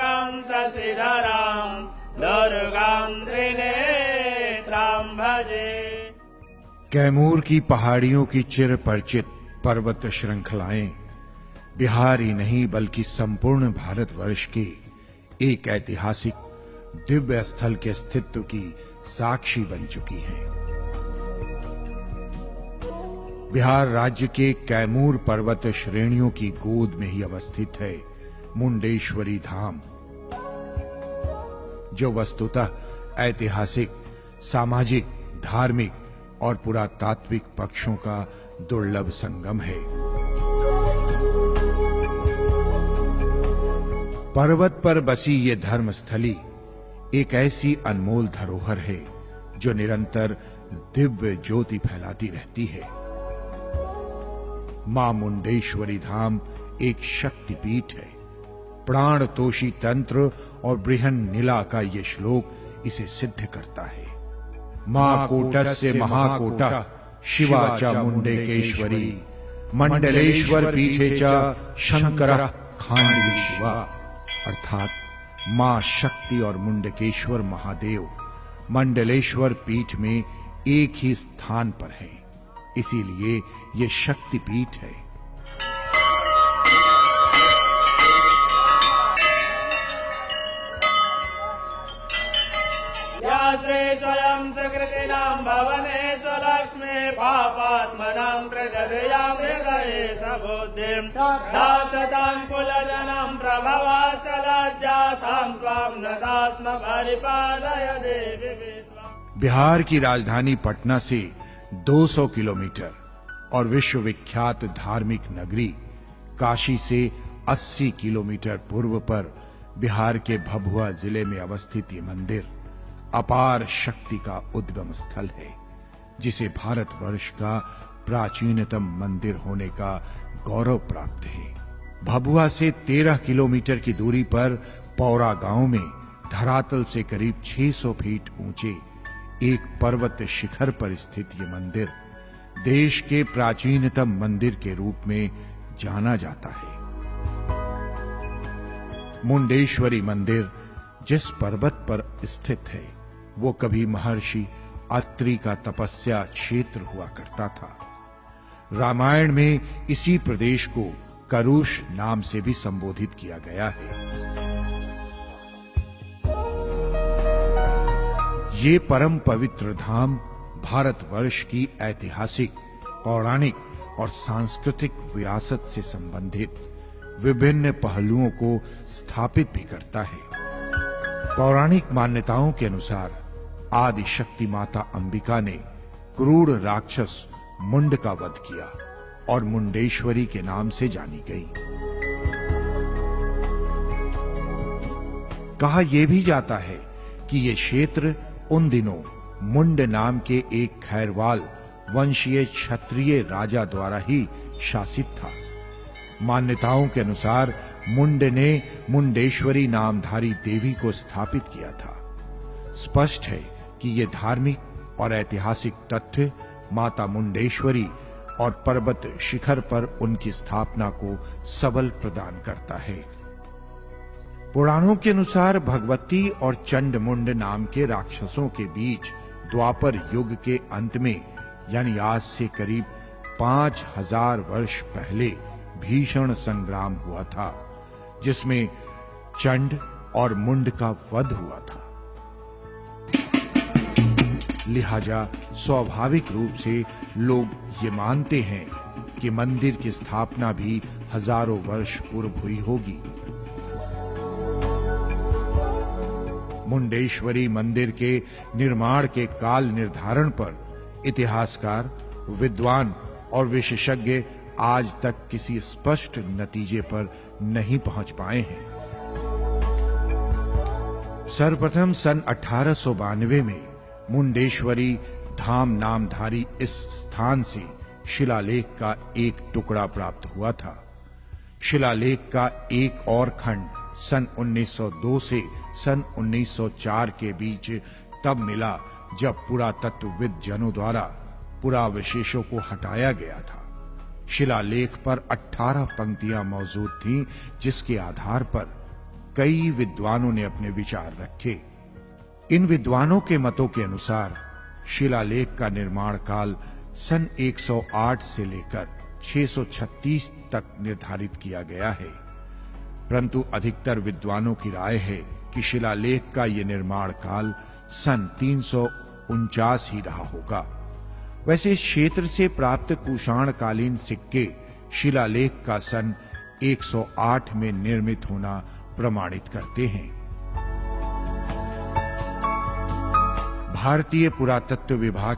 शशिवर्णं शशिधरां दुर्गां त्रिनेत्रां भजे। कैमूर की पहाड़ियों की चिर परिचित पर्वत श्रृंखलाएं बिहार ही नहीं बल्कि संपूर्ण भारतवर्ष के एक ऐतिहासिक दिव्य स्थल के अस्तित्व की साक्षी बन चुकी हैं। बिहार राज्य के कैमूर पर्वत श्रेणियों की गोद में ही अवस्थित है मुंडेश्वरी धाम, जो वस्तुतः ऐतिहासिक, सामाजिक, धार्मिक और पुरातात्विक पक्षों का दुर्लभ संगम है। पर्वत पर बसी ये धर्मस्थली एक ऐसी अनमोल धरोहर है जो निरंतर दिव्य ज्योति फैलाती रहती है। मां मुंडेश्वरी धाम एक शक्तिपीठ है। प्राण तोषी तंत्र और बृहन्निला का ये श्लोक इसे सिद्ध करता है। मां कोटस्य महाकोटः शिवा च मुंडेकेश्वरी मंडलेश्वर पीठे च शंकरः खांडवी शिवा। अर्थात मां शक्ति और मुंडकेश्वर महादेव मंडलेश्वर पीठ में एक ही स्थान पर हैं, इसीलिए ये शक्तिपीठ है। श्री स्वयं सुकृतिनां भवनेश्वरलक्ष्मी पापात्मनां प्रजदयां हृदये सबुद्धिं दासतां कुलजनं प्रभवासलज्जातां त्वां नदास्म परिपालय देवी विश्वम्। बिहार की राजधानी पटना से 200 किलोमीटर और विश्वविख्यात धार्मिक नगरी काशी से 80 किलोमीटर पूर्व पर बिहार के भभुआ जिले में अवस्थित ये मंदिर अपार शक्ति का उद्गम स्थल है, जिसे भारतवर्ष का प्राचीनतम मंदिर होने का गौरव प्राप्त है। भभुआ से 13 किलोमीटर की दूरी पर पौरा गांव में धरातल से करीब 600 फीट ऊंचे एक पर्वत शिखर पर स्थित ये मंदिर देश के प्राचीनतम मंदिर के रूप में जाना जाता है। मुंडेश्वरी मंदिर जिस पर्वत पर स्थित है वो कभी महर्षि अत्रि का तपस्या क्षेत्र हुआ करता था। रामायण में इसी प्रदेश को करुष नाम से भी संबोधित किया गया है। ये परम पवित्र धाम भारतवर्ष की ऐतिहासिक, पौराणिक और सांस्कृतिक विरासत से संबंधित विभिन्न पहलुओं को स्थापित भी करता है। पौराणिक मान्यताओं के अनुसार आदि शक्ति माता अंबिका ने क्रूर राक्षस मुंड का वध किया और मुंडेश्वरी के नाम से जानी गई। कहा यह भी जाता है कि यह क्षेत्र उन दिनों मुंड नाम के एक खैरवाल वंशीय क्षत्रिय राजा द्वारा ही शासित था। मान्यताओं के अनुसार मुंड ने मुंडेश्वरी नामधारी देवी को स्थापित किया था। स्पष्ट है कि ये धार्मिक और ऐतिहासिक तथ्य माता मुंडेश्वरी और पर्वत शिखर पर उनकी स्थापना को सबल प्रदान करता है। पुराणों के अनुसार भगवती और चंडमुंड नाम के राक्षसों के बीच द्वापर युग के अंत में यानी आज से करीब 5000 वर्ष पहले भीषण संग्राम हुआ था, जिसमें चंड और मुंड का वध हुआ था। लिहाजा स्वाभाविक रूप से लोग ये मानते हैं कि मंदिर की स्थापना भी हजारों वर्ष पूर्व हुई होगी। मुंडेश्वरी मंदिर के निर्माण के काल निर्धारण पर इतिहासकार, विद्वान और विशेषज्ञ आज तक किसी स्पष्ट नतीजे पर नहीं पहुंच पाए हैं। सर्वप्रथम सन 1892 में मुंडेश्वरी धाम नामधारी इस स्थान से शिलालेख का एक टुकड़ा प्राप्त हुआ था। शिलालेख का एक और खंड सन 1902 से सन 1904 के बीच तब मिला जब पुरातत्वविद जनों द्वारा पुरावशेषों को हटाया गया था। शिलालेख पर 18 पंक्तियां मौजूद थीं, जिसके आधार पर कई विद्वानों ने अपने विचार रखे। इन विद्वानों के मतों के अनुसार शिलालेख का निर्माण काल सन 108 से लेकर 636 तक निर्धारित किया गया है, परंतु अधिकतर विद्वानों की राय है कि शिलालेख का यह निर्माण काल सन 349 ही रहा होगा। वैसे इस क्षेत्र से प्राप्त कुषाणकालीन सिक्के शिलालेख का सन 108 में निर्मित होना प्रमाणित करते हैं। भारतीय पुरातत्व विभाग